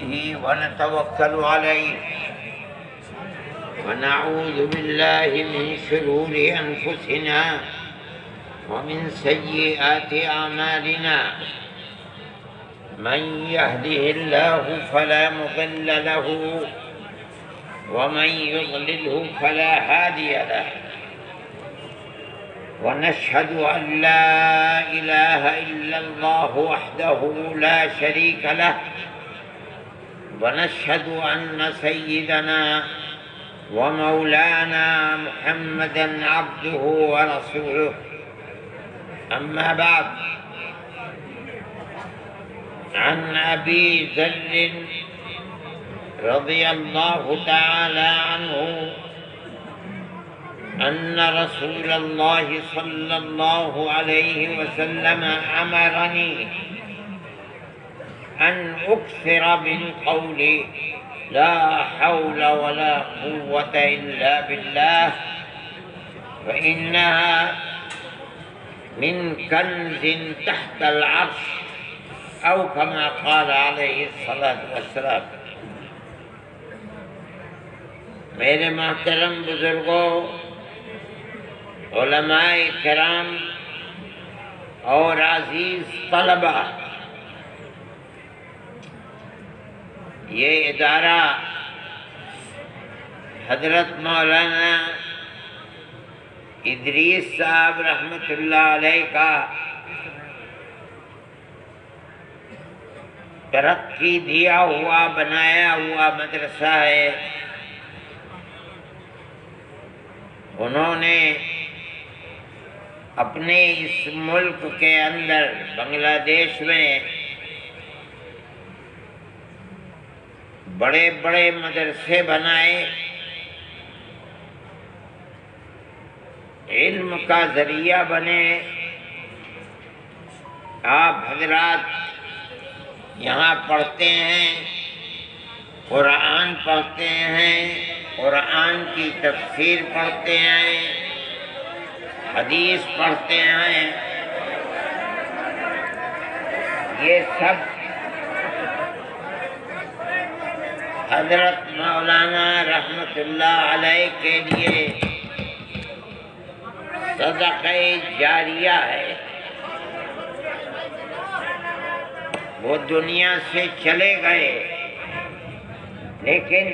به ونتوكل عليه ونعوذ بالله من شرور أنفسنا ومن سيئات أعمالنا من يهده الله فلا مضل له ومن يضلله فلا هادي له ونشهد أن لا إله إلا الله وحده لا شريك له ونشهد أن سيدنا ومولانا محمدًا عبده ورسوله أما بعد عن أبي ذر رضي الله تعالى عنه أن رسول الله صلى الله عليه وسلم أمرني أن أكثر من قول لا حول ولا قوة إلا بالله فإنها من كنز تحت العرش أو كما قال عليه الصلاة والسلام. میرے محترم بزرگوں، علماء کرام اور عزیز طلبہ، یہ ادارہ حضرت مولانا ادریس صاحب رحمۃ اللہ علیہ کا ترقی دیا ہوا بنایا ہوا مدرسہ ہے. انہوں نے اپنے اس ملک کے اندر بنگلہ دیش میں بڑے بڑے مدرسے بنائے، علم کا ذریعہ بنے. آپ حضرات یہاں پڑھتے ہیں، قرآن پڑھتے ہیں، قرآن کی تفسیر پڑھتے ہیں، حدیث پڑھتے ہیں. یہ سب حضرت مولانا رحمت اللہ علیہ کے لیے صدقہ جاریہ ہے. وہ دنیا سے چلے گئے، لیکن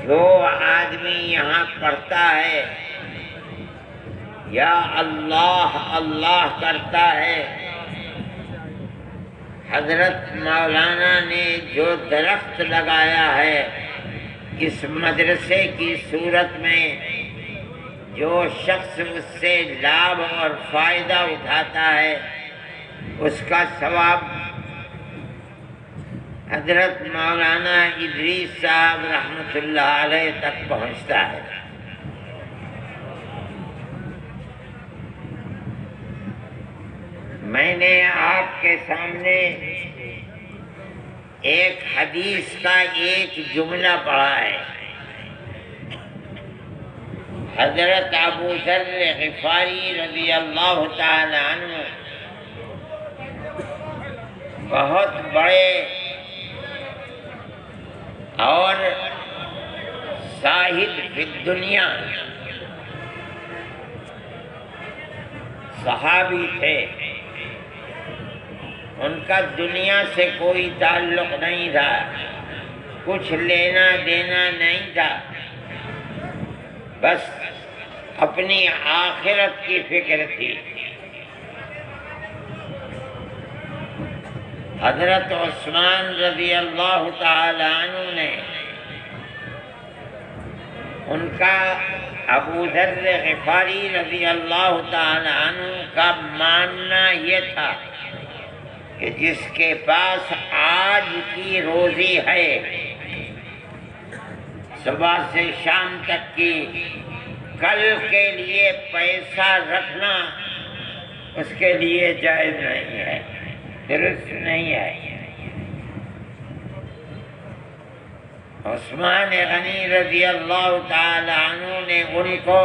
جو آدمی یہاں پڑھتا ہے یا اللہ اللہ کرتا ہے، حضرت مولانا نے جو درخت لگایا ہے اس مدرسے کی صورت میں، جو شخص اس سے لابھ اور فائدہ اٹھاتا ہے اس کا ثواب حضرت مولانا ادریس صاحب رحمۃ اللہ علیہ تک پہنچتا ہے. میں نے آپ کے سامنے ایک حدیث کا ایک جملہ پڑھا ہے. حضرت ابو ذر غفاری رضی اللہ تعالی عنہ بہت بڑے اور زاہد فی الدنیا صحابی تھے. ان کا دنیا سے کوئی تعلق نہیں تھا، کچھ لینا دینا نہیں تھا، بس اپنی آخرت کی فکر تھی. حضرت عثمان رضی اللہ تعالی عنہ نے ان کا ابو ذر غفاری رضی اللہ تعالی عنہ کا ماننا یہ تھا کہ جس کے پاس آج کی روزی ہے، صبح سے شام تک کی، کل کے لیے پیسہ رکھنا اس کے لیے جائز نہیں ہے، درست نہیں ہے. عثمان غنی رضی اللہ تعالی عنہ نے ان کو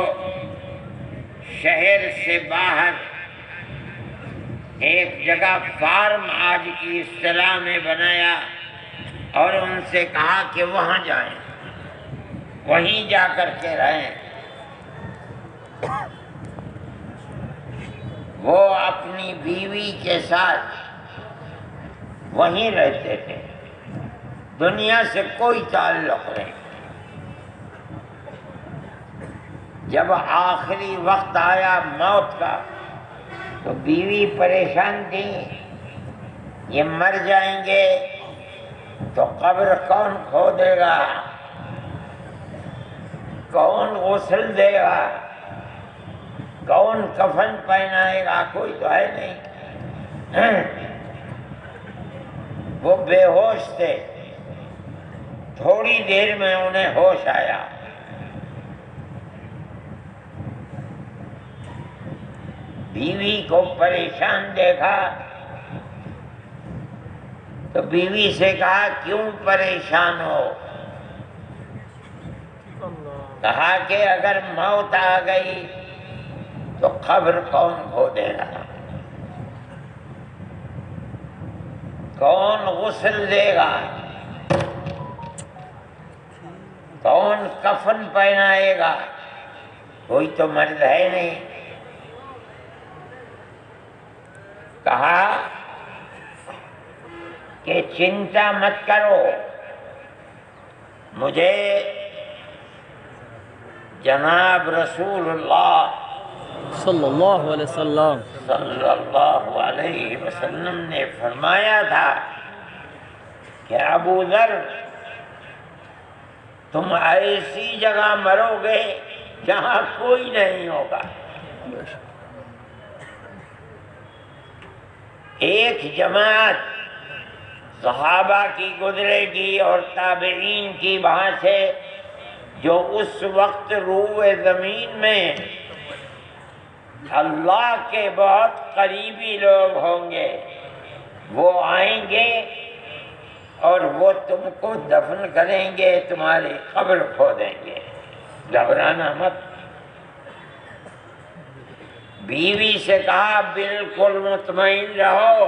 شہر سے باہر ایک جگہ فارم آج کی اصطلاح میں بنایا اور ان سے کہا کہ وہاں جائیں، وہیں جا کر کے رہیں۔ وہ اپنی بیوی کے ساتھ وہیں رہتے تھے، دنیا سے کوئی تعلق نہیں۔ جب آخری وقت آیا موت کا تو بیوی پریشان تھی، یہ مر جائیں گے تو قبر کون کھودے گا، کون غسل دے گا، کون کفن پہنائے گا، کوئی تو ہے نہیں۔ وہ بے ہوش تھے، تھوڑی دیر میں انہیں ہوش آیا۔ بیوی کو پریشان دیکھا تو بیوی سے کہا کیوں پریشان ہو؟ کہا کہ اگر موت آ گئی تو قبر کون کھودے گا، کون غسل دے گا، کون کفن پہنائے گا، کوئی تو مرد ہے نہیں۔ کہا کہ چنتا مت کرو، مجھے جناب رسول اللہ صلی اللہ علیہ وسلم نے فرمایا تھا کہ ابو ذر تم ایسی جگہ مرو گے جہاں کوئی نہیں ہوگا۔ ایک جماعت صحابہ کی گزرے گی اور تابعین کی وہاں سے، جو اس وقت روئے زمین میں اللہ کے بہت قریبی لوگ ہوں گے، وہ آئیں گے اور وہ تم کو دفن کریں گے، تمہاری قبر کھودیں گے، گھبرانا مت۔ بیوی سے کہا بالکل مطمئن رہو،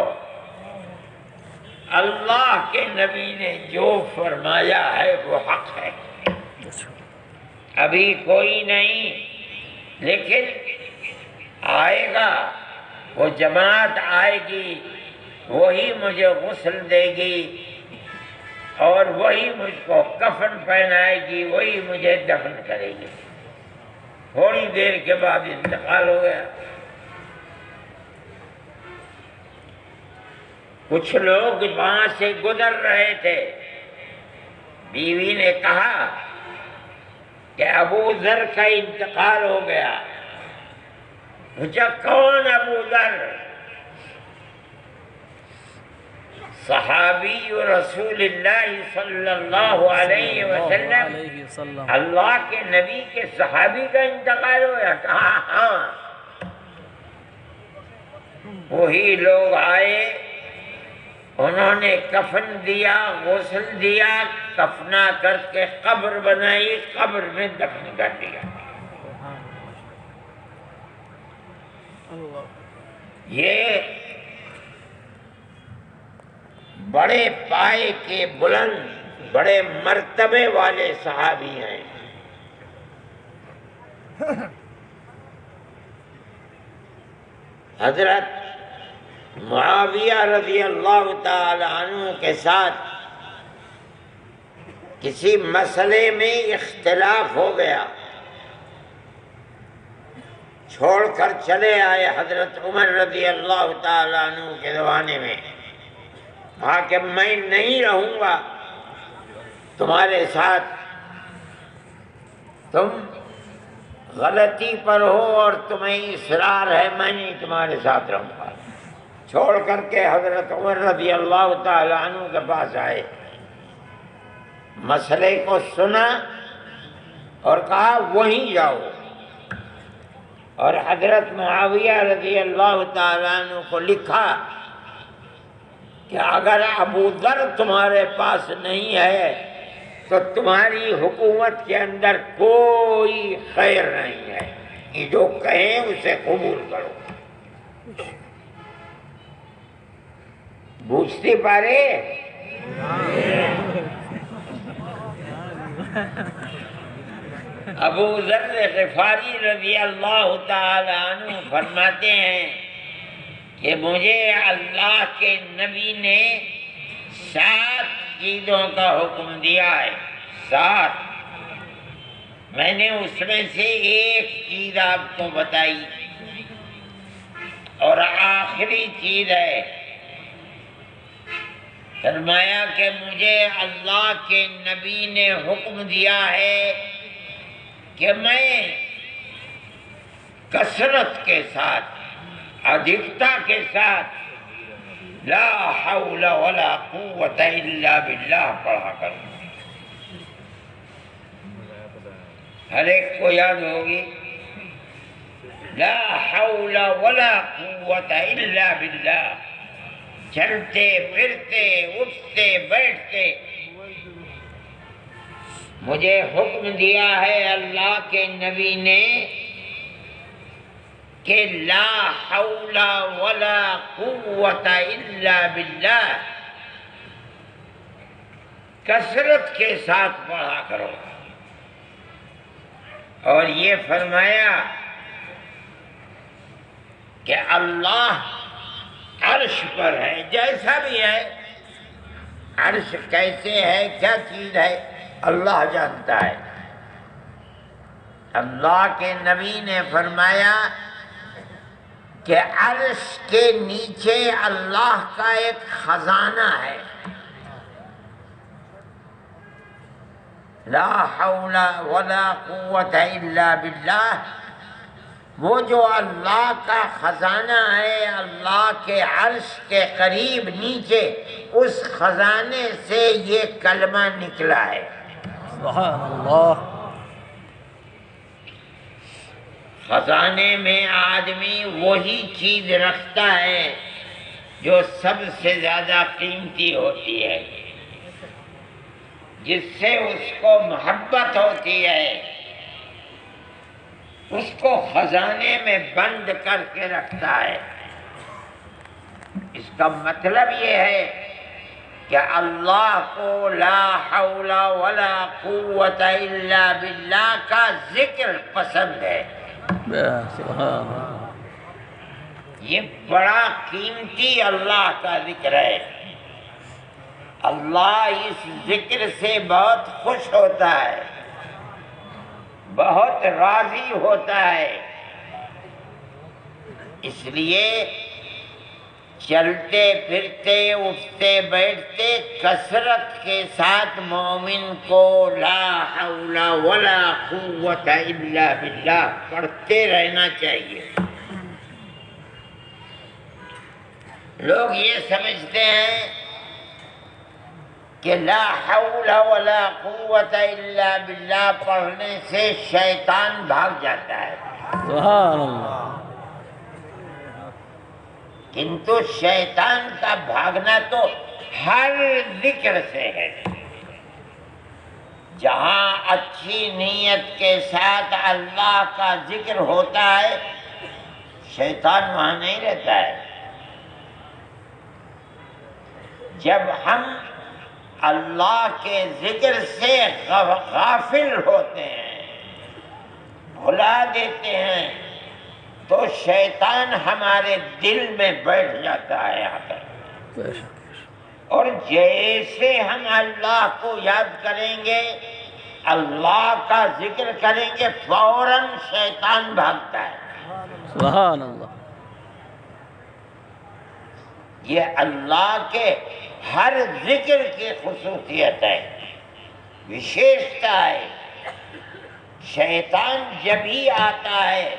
اللہ کے نبی نے جو فرمایا ہے وہ حق ہے۔ ابھی کوئی نہیں، لیکن آئے گا، وہ جماعت آئے گی، وہی مجھے غسل دے گی اور وہی مجھ کو کفن پہنائے گی، وہی مجھے دفن کرے گی۔ تھوڑی دیر کے بعد انتقال ہو گیا۔ کچھ لوگ وہاں سے گزر رہے تھے، بیوی نے کہا کہ ابو ذر کا انتقال ہو گیا۔ پوچھا کون ابو ذر؟ صحابی رسول اللہ صلی اللہ علیہ وسلم، اللہ کے نبی کے صحابی کا انتقال ہو گیا؟ کہا ہاں۔ وہی لوگ آئے، انہوں نے کفن دیا، غسل دیا، کفنا کر کے قبر بنائی، قبر میں دفن کر دیا۔ یہ بڑے پائے کے بلند، بڑے مرتبے والے صحابی ہیں۔ حضرت معاویہ رضی اللہ تعالی عنہ کے ساتھ کسی مسئلے میں اختلاف ہو گیا، چھوڑ کر چلے آئے حضرت عمر رضی اللہ تعالی عنہ کے زمانے میں۔ کہا کہ میں نہیں رہوں گا تمہارے ساتھ، تم غلطی پر ہو اور تمہیں اصرار ہے، میں نہیں تمہارے ساتھ رہوں گا۔ چھوڑ کر کے حضرت عمر رضی اللہ تعالی عنہ کے پاس آئے، مسئلے کو سنا اور کہا وہیں جاؤ، اور حضرت معاویہ رضی اللہ تعالی عنہ کو لکھا کہ اگر ابو ذر تمہارے پاس نہیں ہے تو تمہاری حکومت کے اندر کوئی خیر نہیں ہے، یہ جو کہیں اسے قبول کرو۔ বুঝতে পারে? ابو ذر غفاری رضی اللہ تعالی عنہ فرماتے ہیں کہ مجھے اللہ کے نبی نے 7 چیزوں کا حکم دیا ہے، 7۔ میں نے اس میں سے ایک چیز آپ کو بتائی اور آخری چیز ہے، فرمایا کہ مجھے اللہ کے نبی نے حکم دیا ہے کہ میں کثرت کے ساتھ، ادھکتا کے ساتھ لا حول ولا قوت الا باللہ پڑھا کروں۔ ہر ایک کو یاد ہوگی، لا حول ولا قوت الا باللہ، چلتے پھرتے اٹھتے بیٹھتے مجھے حکم دیا ہے اللہ کے نبی نے کہ لا حول ولا قوت الا باللہ، کثرت کے ساتھ پڑھا کرو۔ اور یہ فرمایا کہ اللہ عرش پر ہے، جیسا بھی ہے، عرش کیسے ہے، کیا چیز ہے، اللہ جانتا ہے۔ اللہ کے نبی نے فرمایا کہ عرش کے نیچے اللہ کا ایک خزانہ ہے، لا حول ولا قوت الا باللہ، وہ جو اللہ کا خزانہ ہے، اللہ کے عرش کے قریب نیچے، اس خزانے سے یہ کلمہ نکلا ہے، سبحان اللہ۔ خزانے میں آدمی وہی چیز رکھتا ہے جو سب سے زیادہ قیمتی ہوتی ہے، جس سے اس کو محبت ہوتی ہے، اس کو خزانے میں بند کر کے رکھتا ہے۔ اس کا مطلب یہ ہے کہ اللہ کو لا حول ولا قوت الا باللہ کا ذکر پسند ہے۔ سبحان اللہ۔ یہ بڑا قیمتی اللہ کا ذکر ہے، اللہ اس ذکر سے بہت خوش ہوتا ہے، بہت راضی ہوتا ہے۔ اس لیے چلتے پھرتے اٹھتے بیٹھتے کثرت کے ساتھ مومن کو لا حول ولا قوت الا باللہ پڑھتے رہنا چاہیے۔ لوگ یہ سمجھتے ہیں کہ لا حول ولا قوت الا باللہ پڑھنے سے شیطان بھاگ جاتا ہے، سبحان اللہ۔ کنتو شیطان کا بھاگنا تو ہر ذکر سے ہے۔ جہاں اچھی نیت کے ساتھ اللہ کا ذکر ہوتا ہے، شیطان وہاں نہیں رہتا ہے۔ جب ہم اللہ کے ذکر سے غافل ہوتے ہیں، بھلا دیتے ہیں، تو شیطان ہمارے دل میں بیٹھ جاتا ہے یہاں پر، اور جیسے ہم اللہ کو یاد کریں گے، اللہ کا ذکر کریں گے، فوراً شیطان بھاگتا ہے۔ سبحان اللہ۔ یہ اللہ کے ہر ذکر کی خصوصیت ہے، وشیشتا ہے۔ شیطان جب ہی آتا ہے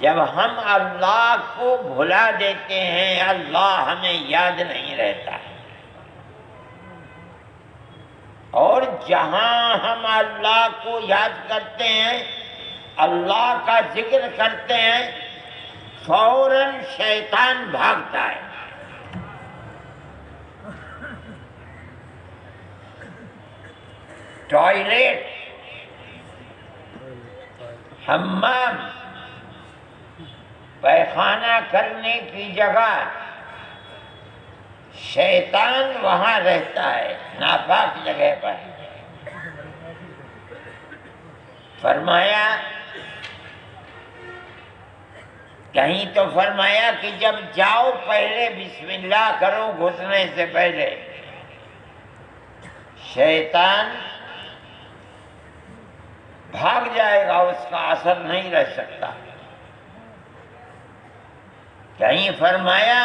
جب ہم اللہ کو بھلا دیتے ہیں، اللہ ہمیں یاد نہیں رہتا، اور جہاں ہم اللہ کو یاد کرتے ہیں، اللہ کا ذکر کرتے ہیں، فوراً شیطان بھاگتا ہے۔ ٹوائلٹ، حمام، پیخانہ کرنے کی جگہ شیطان وہاں رہتا ہے ناپاک جگہ پر. فرمایا کہیں تو فرمایا کہ جب جاؤ پہلے بسم اللہ کرو گھسنے سے پہلے. شیطان بھاگ جائے گا، اس کا اثر نہیں رہ سکتا. کہیں فرمایا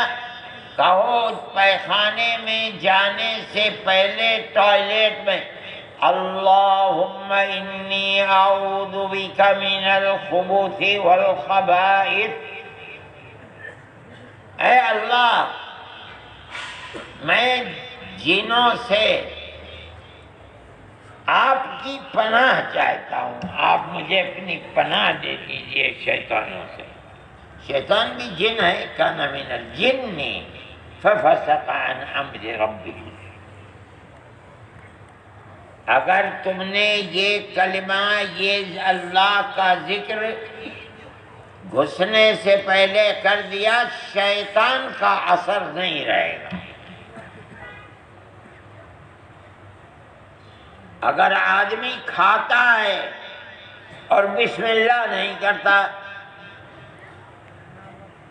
کہو پیخانے میں جانے سے پہلے ٹوائلٹ میں اللہم انی اعوذ بک من الخبث والخبائث، اے اللہ میں جنوں سے آپ کی پناہ چاہتا ہوں، آپ مجھے اپنی پناہ دے دیجئے شیطانوں سے. شیطان بھی جن ہے، کان من الجن ففسق عن امر ربہ. اگر تم نے یہ کلمہ، یہ اللہ کا ذکر گھسنے سے پہلے کر دیا، شیطان کا اثر نہیں رہے گا. اگر آدمی کھاتا ہے اور بسم اللہ نہیں کرتا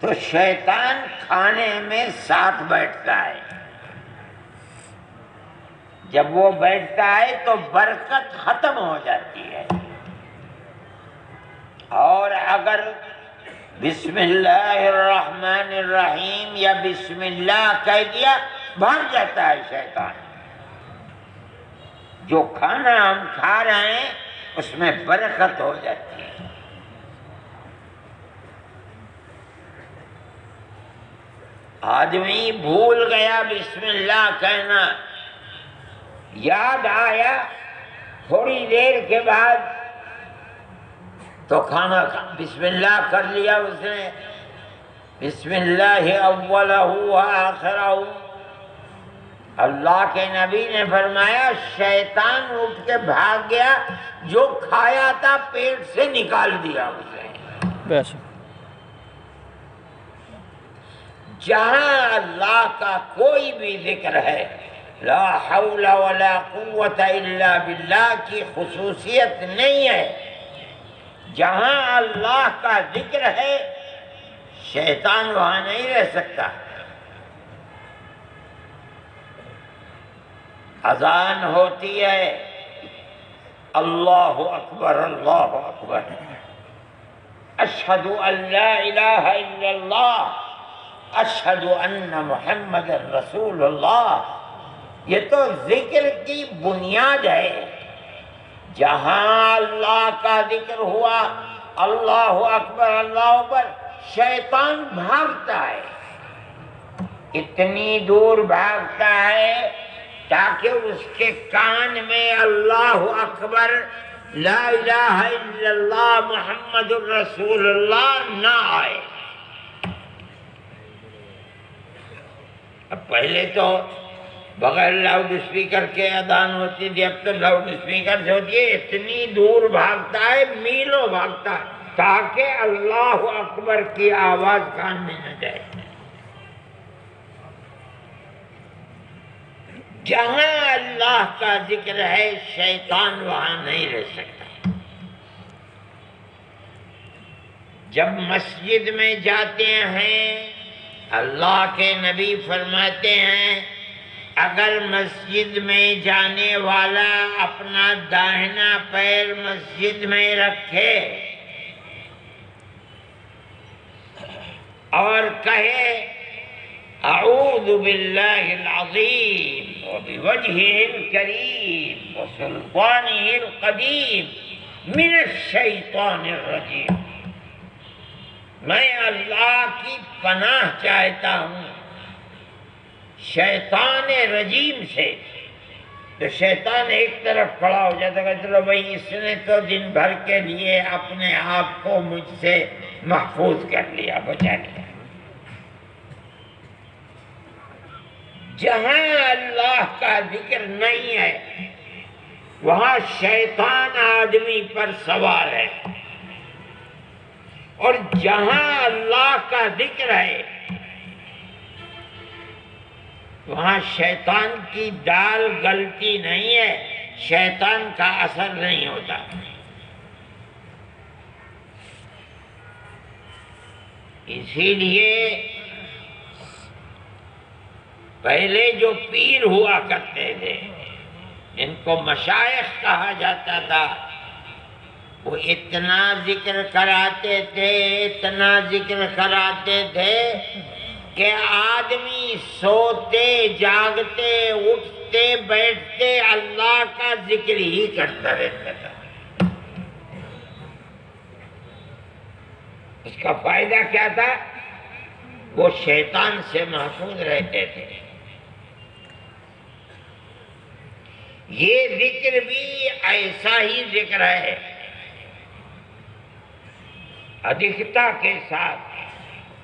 تو شیطان کھانے میں ساتھ بیٹھتا ہے. جب وہ بیٹھتا ہے تو برکت ختم ہو جاتی ہے. اور اگر بسم اللہ الرحمن الرحیم یا بسم اللہ کہہ دیا، بھاگ جاتا ہے شیطان. جو کھانا ہم کھا رہے ہیں اس میں برکت ہو جاتی ہے. آدمی بھول گیا بسم اللہ کہنا، یاد آیا تھوڑی دیر کے بعد تو کھانا بسم اللہ کر لیا اس نے. بسم اللہ اولہ و آخرہ. اللہ کے نبی نے فرمایا شیطان اٹھ کے بھاگ گیا، جو کھایا تھا پیٹ سے نکال دیا اسے. بس جہاں اللہ کا کوئی بھی ذکر ہے، لا حول ولا قوت الا باللہ کی خصوصیت نہیں ہے. جہاں اللہ کا ذکر ہے شیطان وہاں نہیں رہ سکتا. اذان ہوتی ہے، اللہ اکبر اللہ اکبر، اشہد ان لا الہ الا اللہ، اشہد ان محمد رسول اللہ. یہ تو ذکر کی بنیاد ہے. جہاں اللہ کا ذکر ہوا، اللہ اکبر اللہ اکبر، شیطان بھاگتا ہے. اتنی دور بھاگتا ہے تاکہ اس کے کان میں اللہ اکبر لا الہ الا اللہ محمد الرسول اللہ نہ آئے. اب پہلے تو بغیر لاؤڈ اسپیکر کے اذان ہوتی تھی، اب تو لاؤڈ اسپیکر سے ہوتی ہے. اتنی دور بھاگتا ہے، میلوں بھاگتا ہے تاکہ اللہ اکبر کی آواز کان میں نہ جائے. جہاں اللہ کا ذکر ہے شیطان وہاں نہیں رہ سکتا. جب مسجد میں جاتے ہیں اللہ کے نبی فرماتے ہیں اگر مسجد میں جانے والا اپنا داہنا پیر مسجد میں رکھے اور کہے اعوذ باللہ العظیم وبوجہہ الکریم وسلطانہ القدیم من الشیطان الرجیم، میں اللہ کی پناہ چاہتا ہوں شیطان رجیم سے. تو شیطان ایک طرف کھڑا ہو جاتا ہے، چلو بھائی اس نے تو دن بھر کے لیے اپنے آپ کو مجھ سے محفوظ کر لیا، بچا لیا. جہاں اللہ کا ذکر نہیں ہے وہاں شیطان آدمی پر سوار ہے، اور جہاں اللہ کا ذکر ہے وہاں شیطان کی دال گلتی نہیں ہے، شیطان کا اثر نہیں ہوتا۔ اسی لیے پہلے جو پیر ہوا کرتے تھے، جن کو مشائخ کہا جاتا تھا، وہ اتنا ذکر کراتے تھے، اتنا ذکر کراتے تھے کہ آدمی سوتے جاگتے اٹھتے بیٹھتے اللہ کا ذکر ہی کرتا رہتا تھا۔ اس کا فائدہ کیا تھا؟ وہ شیطان سے محفوظ رہتے تھے۔ یہ ذکر بھی ایسا ہی ذکر ہے، ادھکتا کے ساتھ،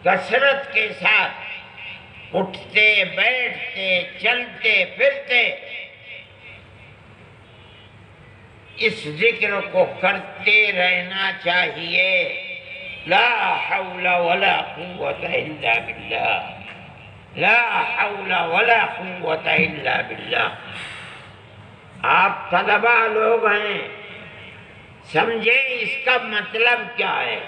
کثرت کے ساتھ، اٹھتے بیٹھتے چلتے پھرتے اس ذکر کو کرتے رہنا چاہیے۔ لا حول ولا قوت الا باللہ، لا حول ولا قوت الا باللہ۔ آپ طلبہ لوگ ہیں، سمجھیں اس کا مطلب کیا ہے۔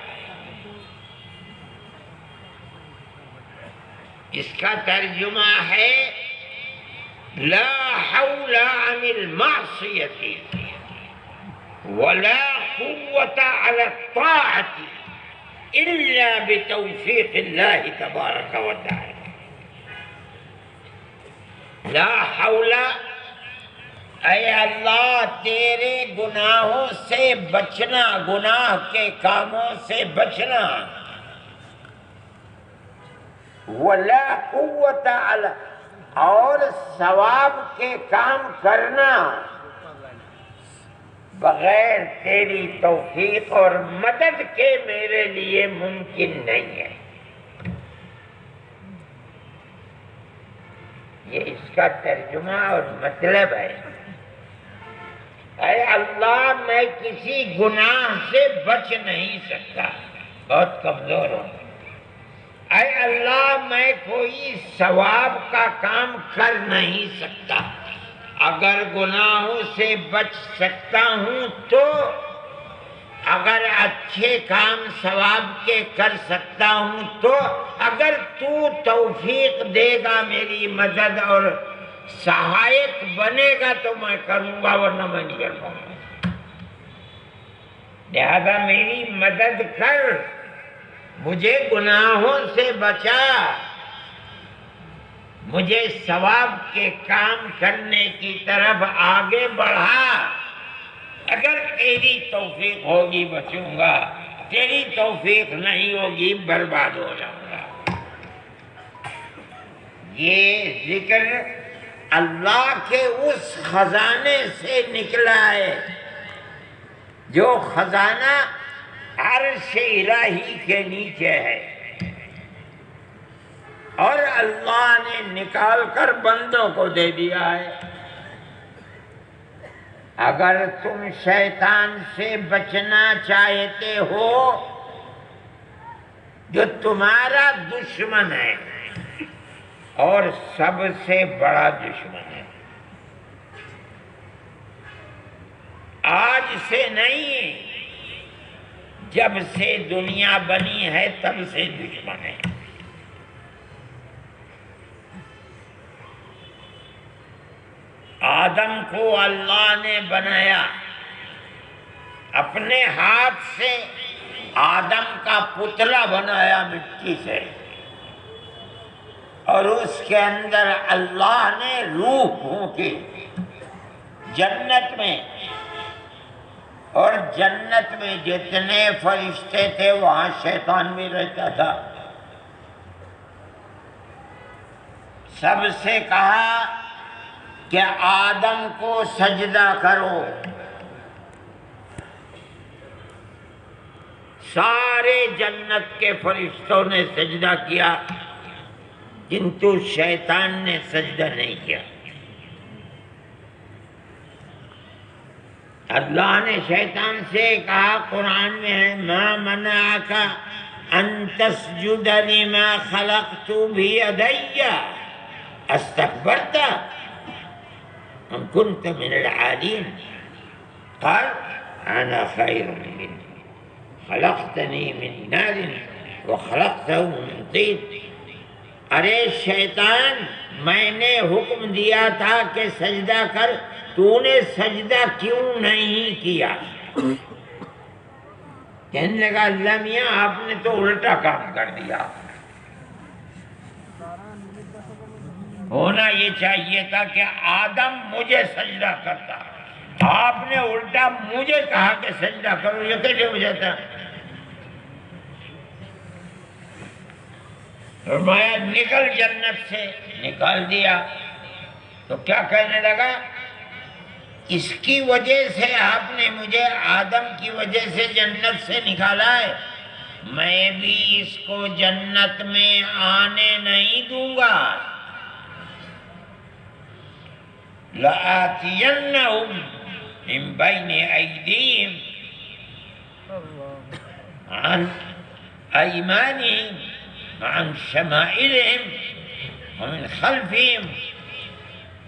اس کا ترجمہ ہے لا حول عن المعصیت ولا قوت علی الطاعت الا بتوفیق اللہ تبارک و تعالی۔ لا حول، اے اللہ تیرے گناہوں سے بچنا، گناہ کے کاموں سے بچنا، ولا قوت علی، اور ثواب کے کام کرنا بغیر تیری توفیق اور مدد کے میرے لیے ممکن نہیں ہے۔ یہ اس کا ترجمہ اور مطلب ہے۔ اے اللہ میں کسی گناہ سے بچ نہیں سکتا، بہت کمزور ہوں۔ اے اللہ میں کوئی ثواب کا کام کر نہیں سکتا، اگر گناہوں سے بچ سکتا ہوں تو، اگر اچھے کام ثواب کے کر سکتا ہوں تو، اگر تو توفیق دے گا، میری مدد اور سہایک بنے گا تو میں کروں گا، ورنہ میں نہیں کر پاؤں گا۔ لہذا میری مدد کر، مجھے گناہوں سے بچا، مجھے ثواب کے کام کرنے کی طرف آگے بڑھا۔ اگر تیری توفیق ہوگی بچوں گا، تیری توفیق نہیں ہوگی برباد ہو جاؤں گا۔ یہ ذکر اللہ کے اس خزانے سے نکلا ہے جو خزانہ عرش الہی کے نیچے ہے، اور اللہ نے نکال کر بندوں کو دے دیا ہے۔ اگر تم شیطان سے بچنا چاہتے ہو جو تمہارا دشمن ہے اور سب سے بڑا دشمن ہے، آج سے نہیں، جب سے دنیا بنی ہے تب سے دشمن ہے۔ آدم کو اللہ نے بنایا، اپنے ہاتھ سے آدم کا پتلا بنایا مٹی سے، اور اس کے اندر اللہ نے روح پھونکی جنت میں، اور جنت میں جتنے فرشتے تھے وہاں شیطان بھی رہتا تھا۔ سب سے کہا کہ آدم کو سجدہ کرو، سارے جنت کے فرشتوں نے سجدہ کیا، کنتو شیطان نے سجدہ نہیں کیا۔ اللہ نے شیطان سے کہا، قرآن میں ہے، ما منعک ان تسجد لما خلقت بیدی، استكبرت أم كنت من العالين قال أنا خير منه خلقتني من نار وخلقته من طين ارے شیطان میں نے حکم دیا تھا کہ سجدہ کر تو نے سجدہ کیوں نہیں کیا؟ کہنے لگا اللہ میاں آپ نے تو الٹا کام کر دیا، ہونا یہ چاہیے تھا کہ آدم مجھے سجدہ کرتا، آپ نے الٹا مجھے کہا کہ سجدہ کرو، یہ کیسے ہو جاتا؟ فرمایا نکل جنت سے، نکال دیا۔ تو کیا کہنے لگا؟ اس کی وجہ سے آپ نے مجھے آدم کی وجہ سے جنت سے نکالا ہے، میں بھی اس کو جنت میں آنے نہیں دوں گا۔ لَآتِيَنَّهُمْ مِنْ بَيْنِ أَيْدِيهِمْ عَنْ أَيْمَانِهِمْ عن شمائلهم ومن خلفهم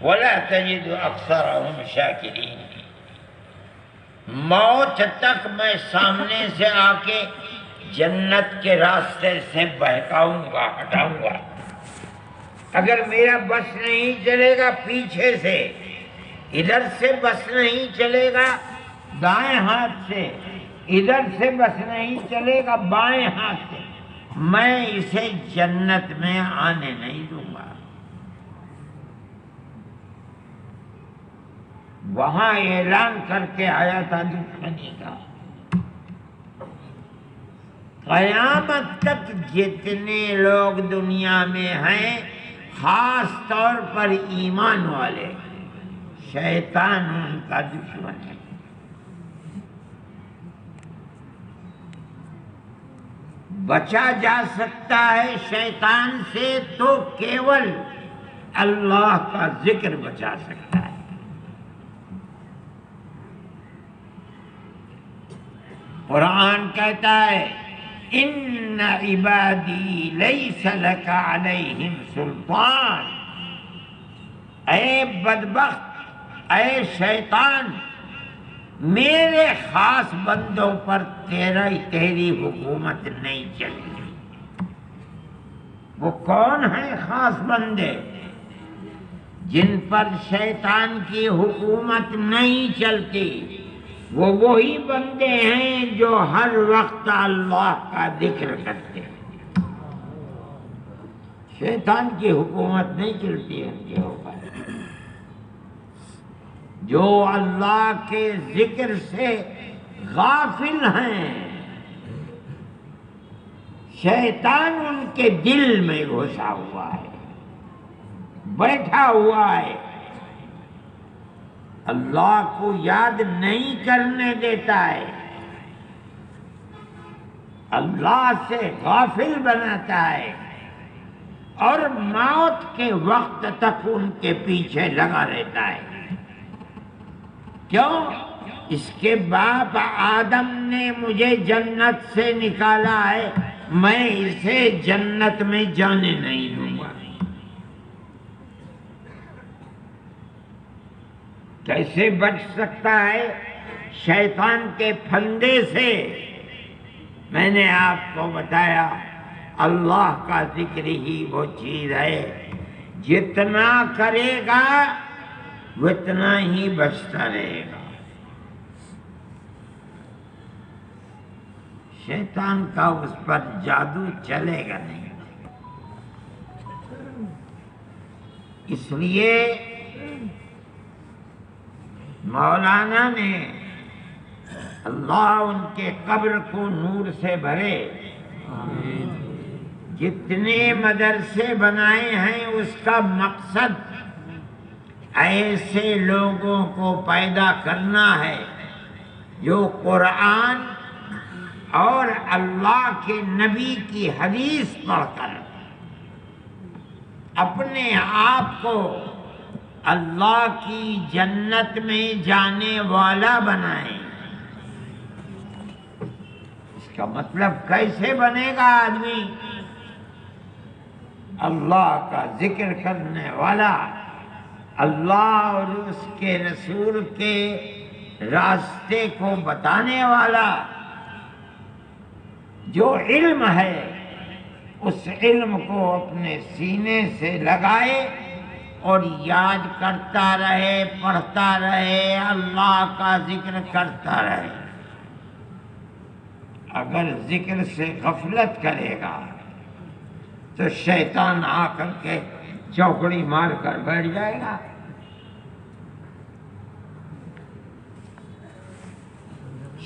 ولا تجد اکثرهم شاکرین۔ موت تک میں سامنے سے آ کے جنت کے راستے سے بہکاؤں گا، ہٹاؤں گا۔ اگر میرا بس نہیں چلے گا پیچھے سے، ادھر سے بس نہیں چلے گا دائیں ہاتھ سے، ادھر سے بس نہیں چلے گا بائیں ہاتھ سے، میں اسے جنت میں آنے نہیں دوں گا۔ وہاں اعلان کر کے آیا تھا دشمنی کا، قیامت تک جتنے لوگ دنیا میں ہیں، خاص طور پر ایمان والے، شیطان ان کا دشمن ہے۔ بچا جا سکتا ہے شیطان سے تو کیول اللہ کا ذکر بچا سکتا ہے۔ قرآن کہتا ہے ان عبادی لیس لک علیہم سلطان، اے بدبخت، اے شیطان، میرے خاص بندوں پر تیری حکومت نہیں چلے گی۔ وہ کون ہیں خاص بندے؟ جن پر شیطان کی حکومت نہیں چلتی، وہ وہی بندے ہیں جو ہر وقت اللہ کا ذکر کرتے ہیں۔ شیطان کی حکومت نہیں چلتی ہے ان کے اوپر۔ جو اللہ کے ذکر سے غافل ہیں، شیطان ان کے دل میں گھسا ہوا ہے، بیٹھا ہوا ہے، اللہ کو یاد نہیں کرنے دیتا ہے، اللہ سے غافل بناتا ہے، اور موت کے وقت تک ان کے پیچھے لگا رہتا ہے۔ کیوں؟ اس کے باپ آدم نے مجھے جنت سے نکالا ہے، میں اسے جنت میں جانے نہیں دوں گا۔ کیسے بچ سکتا ہے شیطان کے پھندے سے؟ میں نے آپ کو بتایا اللہ کا ذکر ہی وہ چیز ہے، جتنا کرے گا اتنا ہی بچتا رہے گا۔ شیطان کا اس پر جادو چلے گا نہیں۔ اس لیے مولانا نے اللہ ان کے قبر کو نور سے بھرے، جتنے مدرسے بنائے ہیں اس کا مقصد ایسے لوگوں کو پیدا کرنا ہے جو قرآن اور اللہ کے نبی کی حدیث پڑھ کر اپنے آپ کو اللہ کی جنت میں جانے والا بنائیں۔ اس کا مطلب کیسے بنے گا آدمی؟ اللہ کا ذکر کرنے والا، اللہ اور اس کے رسول کے راستے کو بتانے والا، جو علم ہے اس علم کو اپنے سینے سے لگائے اور یاد کرتا رہے، پڑھتا رہے، اللہ کا ذکر کرتا رہے۔ اگر ذکر سے غفلت کرے گا تو شیطان آ کر کے چوکڑی مار کر بیٹھ جائے گا۔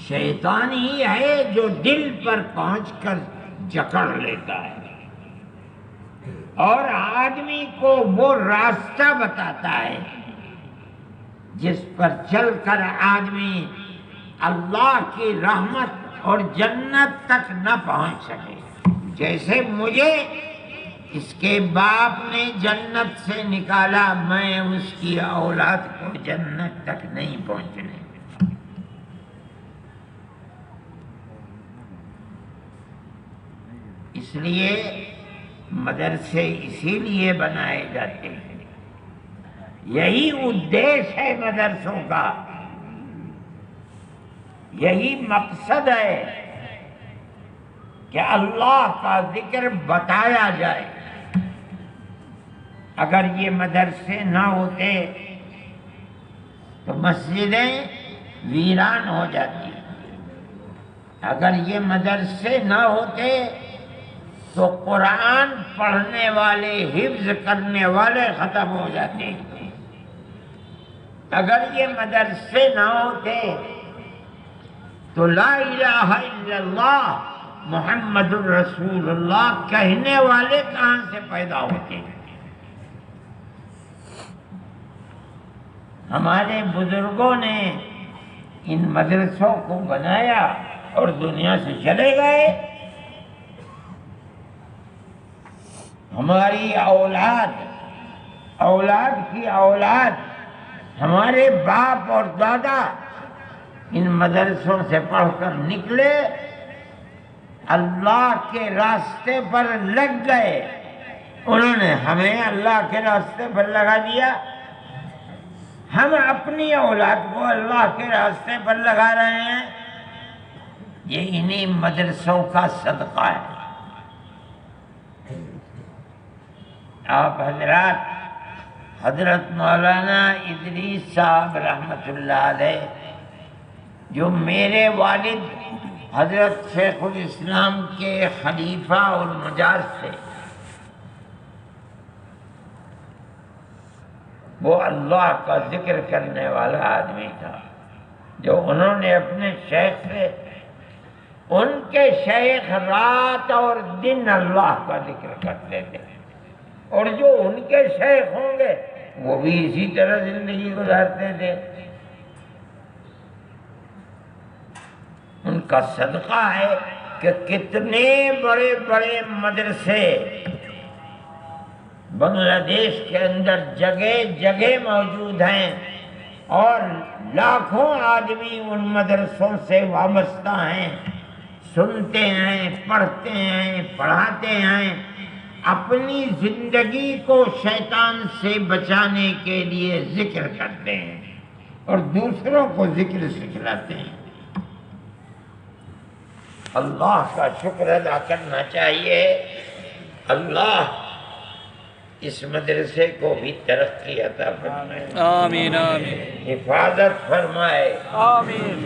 شیطان ہی ہے جو دل پر پہنچ کر جکڑ لیتا ہے اور آدمی کو وہ راستہ بتاتا ہے جس پر چل کر آدمی اللہ کی رحمت اور جنت تک نہ پہنچ سکے۔ جیسے مجھے اس کے باپ نے جنت سے نکالا، میں اس کی اولاد کو جنت تک نہیں پہنچنے دوں۔ اس لیے مدرسے اسی لیے بنائے جاتے ہیں، یہی ادیش ہے مدرسوں کا، یہی مقصد ہے کہ اللہ کا ذکر بتایا جائے۔ اگر یہ مدرسے نہ ہوتے تو مسجدیں ویران ہو جاتی، اگر یہ مدرسے نہ ہوتے تو قرآن پڑھنے والے، حفظ کرنے والے ختم ہو جاتے، اگر یہ مدرسے نہ ہوتے تو لا الہ الا اللہ محمد الرسول اللہ کہنے والے کہاں سے پیدا ہوتے؟ ہمارے بزرگوں نے ان مدرسوں کو بنایا اور دنیا سے چلے گئے۔ ہماری اولاد، اولاد کی اولاد، ہمارے باپ اور دادا ان مدرسوں سے پڑھ کر نکلے، اللہ کے راستے پر لگ گئے، انہوں نے ہمیں اللہ کے راستے پر لگا دیا، ہم اپنی اولاد کو اللہ کے راستے پر لگا رہے ہیں۔ یہ انہی مدرسوں کا صدقہ ہے۔ آپ حضرات، حضرت مولانا ادریس صاحب رحمۃ اللہ علیہ، جو میرے والد حضرت شیخ الاسلام کے خلیفہ اور مجاز تھے، وہ اللہ کا ذکر کرنے والا آدمی تھا، جو انہوں نے اپنے شیخ سے، ان کے شیخ رات اور دن اللہ کا ذکر کرتے تھے، اور جو ان کے شیخ ہوں گے وہ بھی اسی طرح زندگی گزارتے تھے۔ ان کا صدقہ ہے کہ کتنے بڑے بڑے مدرسے بنگلہ دیش کے اندر جگہ جگہ موجود ہیں، اور لاکھوں آدمی ان مدرسوں سے وابستہ ہیں، سنتے ہیں، پڑھتے ہیں، پڑھاتے ہیں، اپنی زندگی کو شیطان سے بچانے کے لیے ذکر کرتے ہیں اور دوسروں کو ذکر سکھلاتے ہیں۔ اللہ کا شکر ادا کرنا چاہیے۔ اللہ اس مدرسے کو بھی ترقی عطا فرمائے، آمین آمین، حفاظت فرمائے، آمین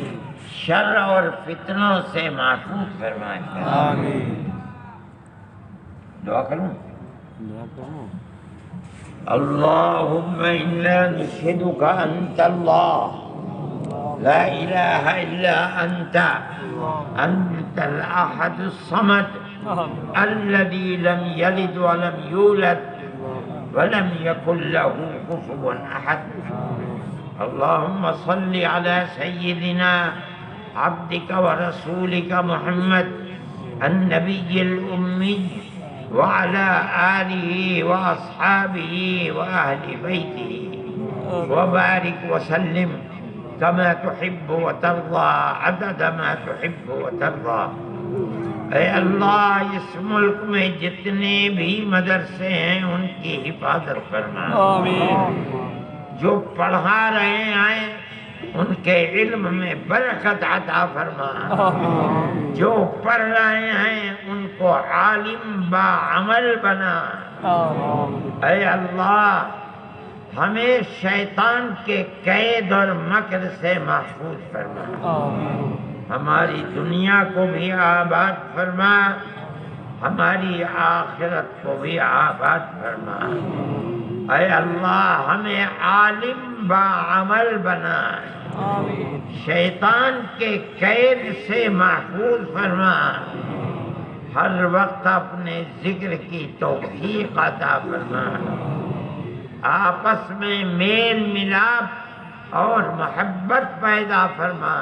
شر اور فتنوں سے محفوظ فرمائے۔ آمین۔ دعا کروں۔ اللہم انا نشہدک انت اللہ لا الہ الا انت، انت الاحد الصمد الذي لم يلد ولم يولد ولم يكن له كفوا احد۔ اللهم صل على سيدنا عبدك ورسولك محمد النبي الأمي وعلى آله وأصحابه وأهل بيته وبارك وسلم كما تحب وترضى عدد ما تحب وترضى۔ اے اللہ اس ملک میں جتنے بھی مدرسے ہیں ان کی حفاظت فرما، آمین جو پڑھا رہے ہیں ان کے علم میں برکت عطا فرما، آمین جو پڑھ رہے ہیں ان کو عالم با عمل بنا۔ آمین اے اللہ ہمیں شیطان کے قید اور مکر سے محفوظ فرما، آمین ہماری دنیا کو بھی آباد فرما، ہماری آخرت کو بھی آباد فرما۔ اے اللہ ہمیں عالم با عمل بنا، آمین شیطان کے قید سے محفوظ فرما، ہر وقت اپنے ذکر کی توفیق عطا فرما، آپس میں میل ملاپ اور محبت پیدا فرما۔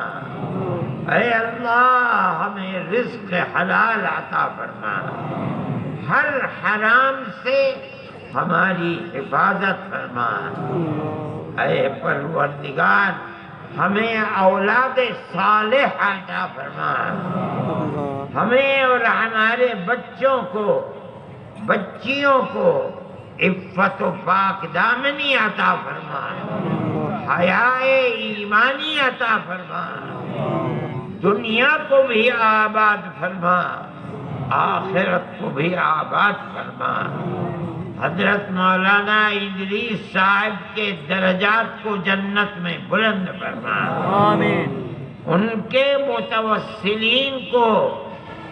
اے اللہ ہمیں رزق حلال عطا فرما، ہر حرام سے ہماری حفاظت فرما۔ اے پروردگار ہمیں اولاد صالح عطا فرما، ہمیں اور ہمارے بچوں کو بچیوں کو عفت و پاک دامنی عطا فرما، حیاء ایمانی عطا فرما، دنیا کو بھی آباد فرما، آخرت کو بھی آباد فرما۔ حضرت مولانا ادریس صاحب کے درجات کو جنت میں بلند فرما، آمین ان کے متوسلین کو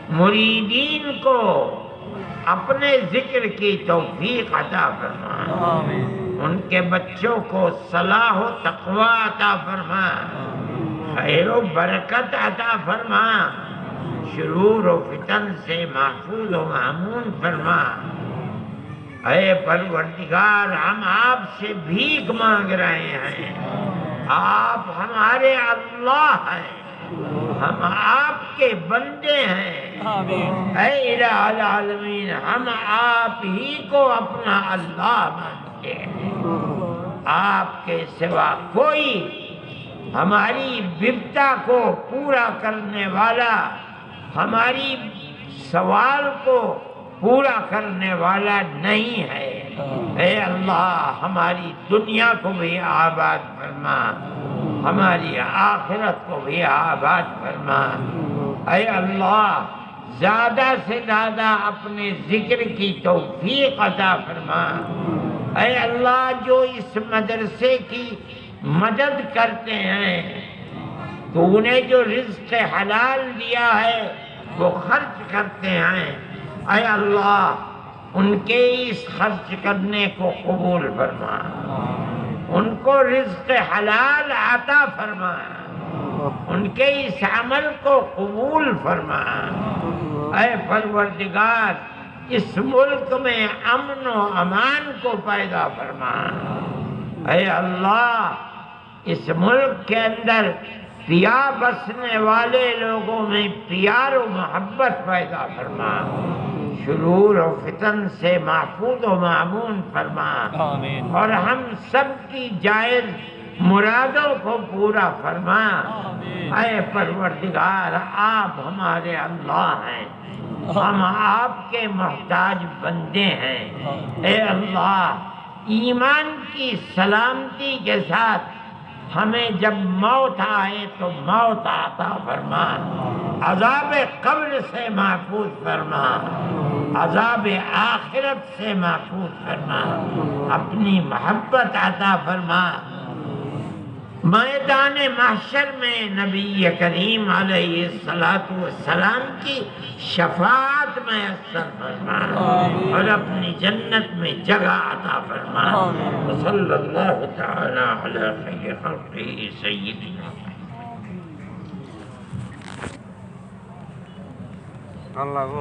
مریدین کو اپنے ذکر کی توفیق عطا فرما، آمین ان کے بچوں کو صلاح و تقوی عطا فرما، خیر و برکت عطا فرما، شرور و فتن سے محفوظ و مامون فرما۔ اے پروردگار ہم آپ سے بھیک مانگ رہے ہیں، آپ ہمارے اللہ ہیں، ہم آپ کے بندے ہیں۔ آمین اے الہ العالمین ہم آپ ہی کو اپنا اللہ مانتے ہیں، آپ کے سوا کوئی ہماری بپتا کو پورا کرنے والا، ہماری سوال کو پورا کرنے والا نہیں ہے۔ اے اللہ ہماری دنیا کو بھی آباد فرما، ہماری آخرت کو بھی آباد فرما۔ اے اللہ زیادہ سے زیادہ اپنے ذکر کی توفیق عطا فرما۔ اے اللہ جو اس مدرسے کی مدد کرتے ہیں، تو انہیں جو رزق حلال دیا ہے وہ خرچ کرتے ہیں، اے اللہ ان کے اس خرچ کرنے کو قبول فرما، ان کو رزق حلال عطا فرما، ان کے اس عمل کو قبول فرما۔ اے پروردگار اس ملک میں امن و امان کو پیدا فرما۔ اے اللہ اس ملک کے اندر پیا بسنے والے لوگوں میں پیار و محبت پیدا فرما، شرور و فتن سے محفوظ و مامون فرما، آمین اور ہم سب کی جائز مرادوں کو پورا فرما۔ آمین اے پروردگار آپ ہمارے اللہ ہیں، ہم آپ کے محتاج بندے ہیں۔ اے اللہ ایمان کی سلامتی کے ساتھ ہمیں جب موت آئے تو موت عطا فرما، عذاب قبر سے محفوظ فرما، عذاب آخرت سے محفوظ فرما، اپنی محبت عطا فرما۔ میدان محشر میں نبی کریم علیہ السلام کی شفاعت میسر فرما، اور اپنی جنت میں جگہ عطا فرما۔ صلی اللہ تعالی علی خیر خلقہ سیدنا اللہ